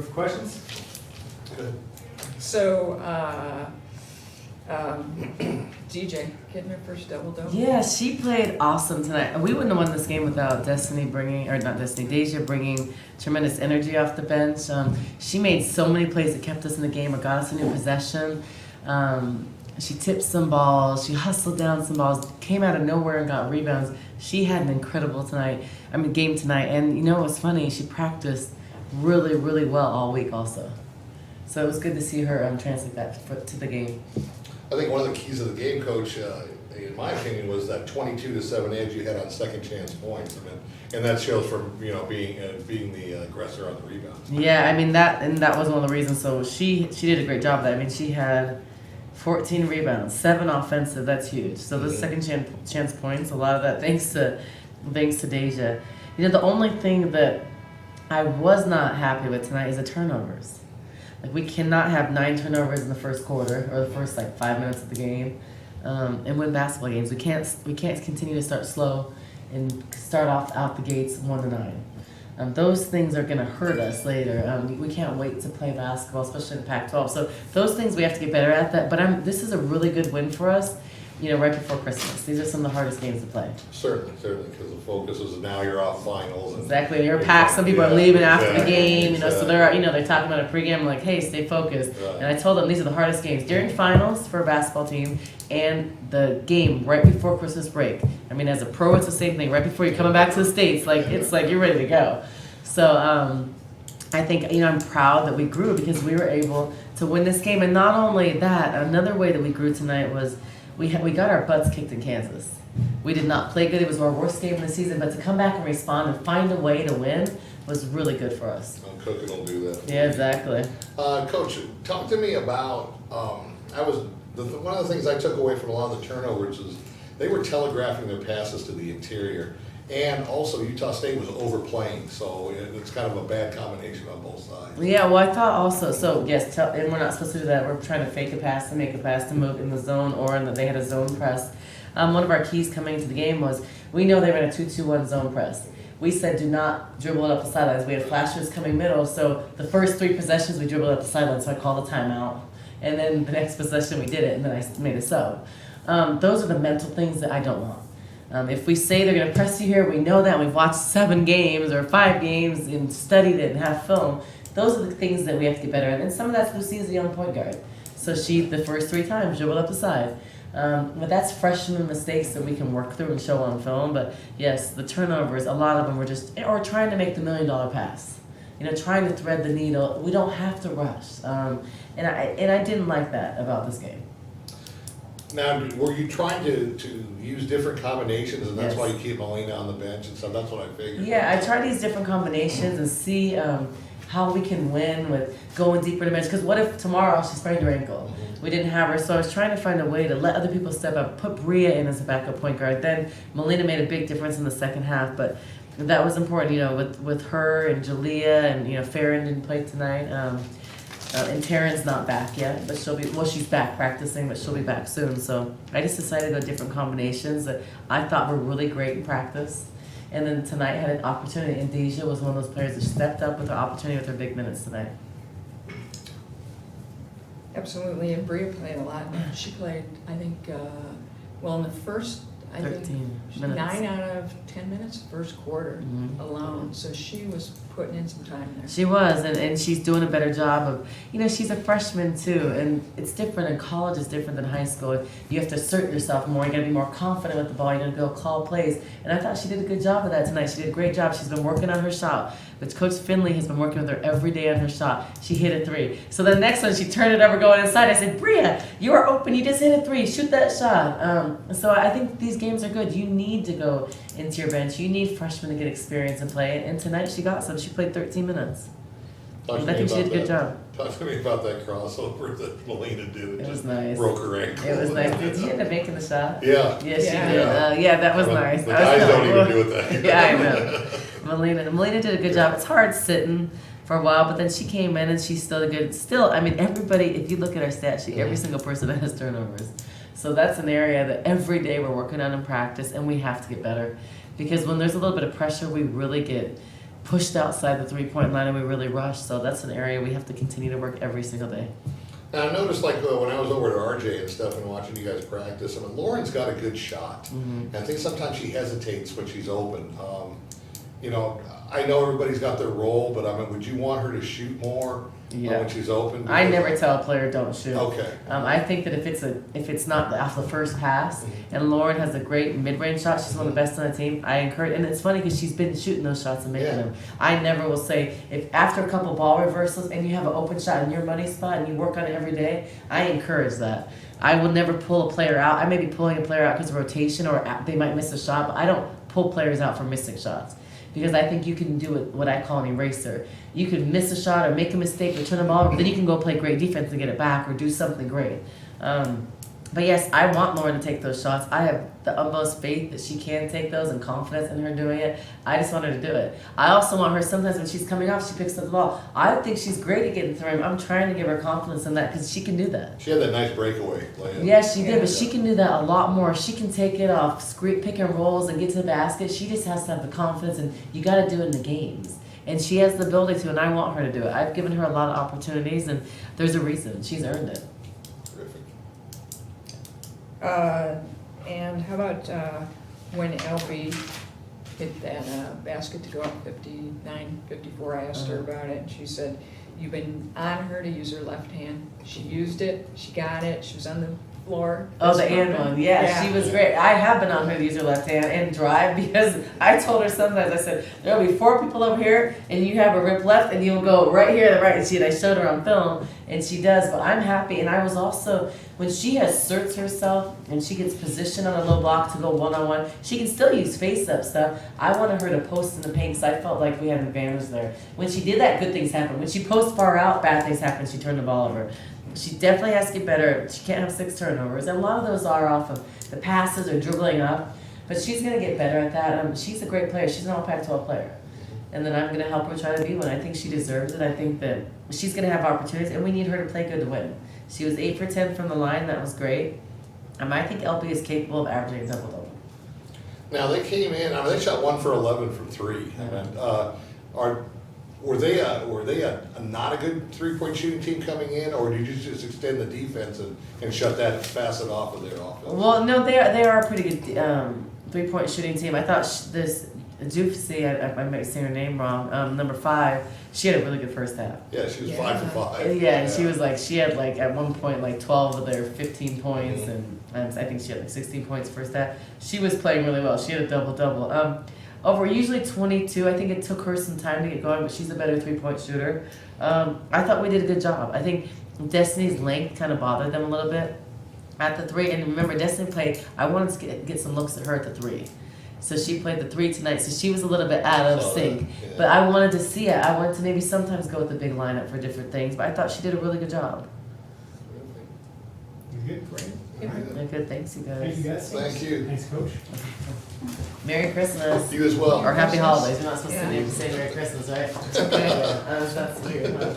for questions? Good. So, DJ getting her first double-double. Yeah, she played awesome tonight. We wouldn't have won this game without Deja bringing tremendous energy off the bench. She made so many plays that kept us in the game or got us a new possession. She tipped some balls. She hustled down some balls, came out of nowhere and got rebounds. She had an incredible game tonight. And you know what's funny? She practiced really, really well all week also. So it was good to see her translate that to the game. I think one of the keys of the game, Coach, in my opinion, was that 22-7 edge you had on second chance points. I mean, and that shows from being the aggressor on the rebound. Yeah, I mean that was one of the reasons. So she did a great job of that. I mean, she had 14 rebounds, 7 offensive. That's huge. So the second chance points, a lot of that thanks to Deja. You know, the only thing that I was not happy with tonight is the turnovers. Like, we cannot have 9 turnovers in the first quarter or the first 5 minutes of the game, and win basketball games. We can't continue to start slow and start off out the gates 1-9. Those things are going to hurt us later. We can't wait to play basketball, especially in the Pac-12. So those things we have to get better at. That. But this is a really good win for us. You know, right before Christmas. These are some of the hardest games to play. Certainly, because the focus is now you're off finals. And Exactly. You're packed. Some people are leaving after the game. You know, so exactly. they're talking about a pregame like, hey, stay focused. Right. And I told them these are the hardest games during finals for a basketball team and the game right before Christmas break. I mean, as a pro, it's the same thing. Right before you're coming back to the States, it's like you're ready to go. So I think, I'm proud that we grew because we were able to win this game. And not only that, another way that we grew tonight was we got our butts kicked in Kansas. We did not play good. It was our worst game of the season. But to come back and respond and find a way to win was really good for us. Cooking will do that. Yeah, exactly. Coach, talk to me about, one of the things I took away from a lot of the turnovers is they were telegraphing their passes to the interior. And also Utah State was overplaying, so it's kind of a bad combination on both sides. Yeah, well, I thought also, so yes, and we're not supposed to do that. We're trying to fake a pass to make a pass to move in the zone or they had a zone press. One of our keys coming into the game was we know they ran a 2-2-1 zone press. We said do not dribble it up the sidelines. We had flashers coming middle, so the first 3 possessions we dribbled up the sidelines, so I called a timeout. And then the next possession we did it, and then I made a sub. Those are the mental things that I don't want. If we say they're going to press you here, we know that. We've watched 7 games or 5 games and studied it and have film. Those are the things that we have to get better at. And some of that's Lucy's a young point guard. So she, the first 3 times, dribbled up the side. But that's freshman mistakes that we can work through and show on film. But yes, the turnovers, a lot of them were or trying to make the $1 million pass. Trying to thread the needle. We don't have to rush. And I didn't like that about this game. Now, were you trying to use different combinations, and that's Yes. why you keep Melina on the bench and stuff? That's what I figured. Yeah, I try these different combinations and see how we can win with going deeper in the bench. Because what if tomorrow she sprained her ankle? We didn't have her, so I was trying to find a way to let other people step up, put Bria in as a backup point guard. Then Melina made a big difference in the second half, but that was important, with her and Jalea and, Farron didn't play tonight. And Taryn's not back yet, but she's back practicing, but she'll be back soon. So I just decided to go different combinations that I thought were really great in practice. And then tonight had an opportunity, and Deja was one of those players that stepped up with her opportunity with her big minutes tonight. Absolutely, and Bria played a lot. She played, I think, in the first, 13 minutes. 9 out of 10 minutes, first quarter Mhm. alone. So she was putting in some time there. She was, and she's doing a better job of, she's a freshman too, and it's different, and college is different than high school. You have to assert yourself more, you gotta be more confident with the ball, you gotta go call plays, and I thought she did a good job of that tonight. She did a great job. She's been working on her shot, which Coach Finley has been working with her every day on her shot. She hit a 3. So the next one, she turned it over going inside. I said, Bria, you are open, you just hit a 3, shoot that shot. So I think these games are good. You need to go into your bench. You need freshmen to get experience and play. And tonight she got some. She played 13 minutes. Talk to I me think she did a about good job. Talk to me about that crossover that Melina did. It was just nice. Broke her ankle. It was nice. Did you end up making the shot? Yeah. Yes, she Yeah. did. Yeah, that was nice. The I was guys don't kinda- even do it that. Yeah, I know. Melina did a good job. It's hard sitting for a while, but then she came in and she's still good. Still, I mean, everybody, if you look at our stat sheet, every single person has turnovers. So that's an area that every day we're working on in practice, and we have to get better. Because when there's a little bit of pressure, we really get pushed outside the 3-point line and we really rushed. So that's an area we have to continue to work every single day. Now, I noticed like when I was over to RJ and stuff and watching you guys practice, I mean, Lauren's got a good shot. And I think sometimes she hesitates when she's open. You know, I know everybody's got their role, but I mean, would you want her to shoot more Yeah. when she's open? I never tell a player don't shoot. Okay. I think that if it's not off the first pass, and Lauren has a great mid-range shot, she's one of the best on the team. I encourage, and it's funny because she's been shooting those shots and making Yeah. them. I never will say if after a couple ball reversals and you have an open shot in your money spot and you work on it every day, I encourage that. I will never pull a player out. I may be pulling a player out because of rotation or they might miss a shot, but I don't pull players out for missing shots. Because I think you can do it, what I call an eraser. You could miss a shot or make a mistake, return the ball, but then you can go play great defense and get it back or do something great. But yes, I want Lauren to take those shots. I have the utmost faith that she can take those and confidence in her doing it. I just want her to do it. I also want her, sometimes when she's coming off, she picks up the ball. I think she's great at getting through. I'm trying to give her confidence in that because she can do that. She had that nice breakaway layup. Yeah, she did, Yeah. but she can do that a lot more. She can take it off, pick and rolls, and get to the basket. She just has to have the confidence, and you got to do it in the games. And she has the ability to, and I want her to do it. I've given her a lot of opportunities, and there's a reason. She's earned it. Terrific. And how about when LB hit that basket to go up 59-54, I asked her about it, and she said, you've been on her to use her left hand. She used it, she got it, she was on the floor. Oh, the fist and pumping. one. Yeah, she was great. I have been on her to use her left hand and drive because I told her sometimes, I said, there'll be 4 people over here and you have a rip left and you'll go right here to the right. And I showed her on film and she does, but I'm happy. And I was also, when she asserts herself and she gets positioned on a low block to go one-on-one, she can still use face-up stuff. I wanted her to post in the paint because I felt like we had an advantage there. When she did that, good things happen. When she posts far out, bad things happen. She turned the ball over. She definitely has to get better. She can't have 6 turnovers. And a lot of those are off of the passes or dribbling up. But she's going to get better at that. She's a great player. She's an all Pac-12 player. And then I'm going to help her try to be one. I think she deserves it. I think that she's going to have opportunities. And we need her to play good to win. She was 8 for 10 from the line. That was great. I think LB is capable of averaging a double-double. Now, they came in, I mean, they shot 1 for 11 from 3. And, were they a not a good 3-point shooting team coming in, or did you just extend the defense and shut that facet off of their offense? Well, no, they are a pretty good 3-point shooting team. I thought this Jufsey, I might say her name wrong, number 5, she had a really good first half. Yeah, she was Yeah. 5 for 5. Yeah, and she was like, she had like at one point like 12 of their 15 points, and I think she had like 16 points first half. She was playing really well. She had a double-double. Over usually 22. I think it took her some time to get going, but she's a better 3-point shooter. I thought we did a good job. I think Destiny's length kind of bothered them a little bit at the 3. And remember, Destiny played, I wanted to get some looks at her at the 3. So she played the 3 tonight, so she was a little bit out of sync. Yeah. But I wanted to see it. I wanted to maybe sometimes go with the big lineup for different things, but I thought she did a really good job. You good? Great. Yeah, good, thanks you Thank you, guys. guys. Thank you. Thanks, Coach. Merry Christmas. You as well. Or Happy Holidays. You're not supposed Yeah. to say Merry Christmas, right? Okay. That's weird, huh?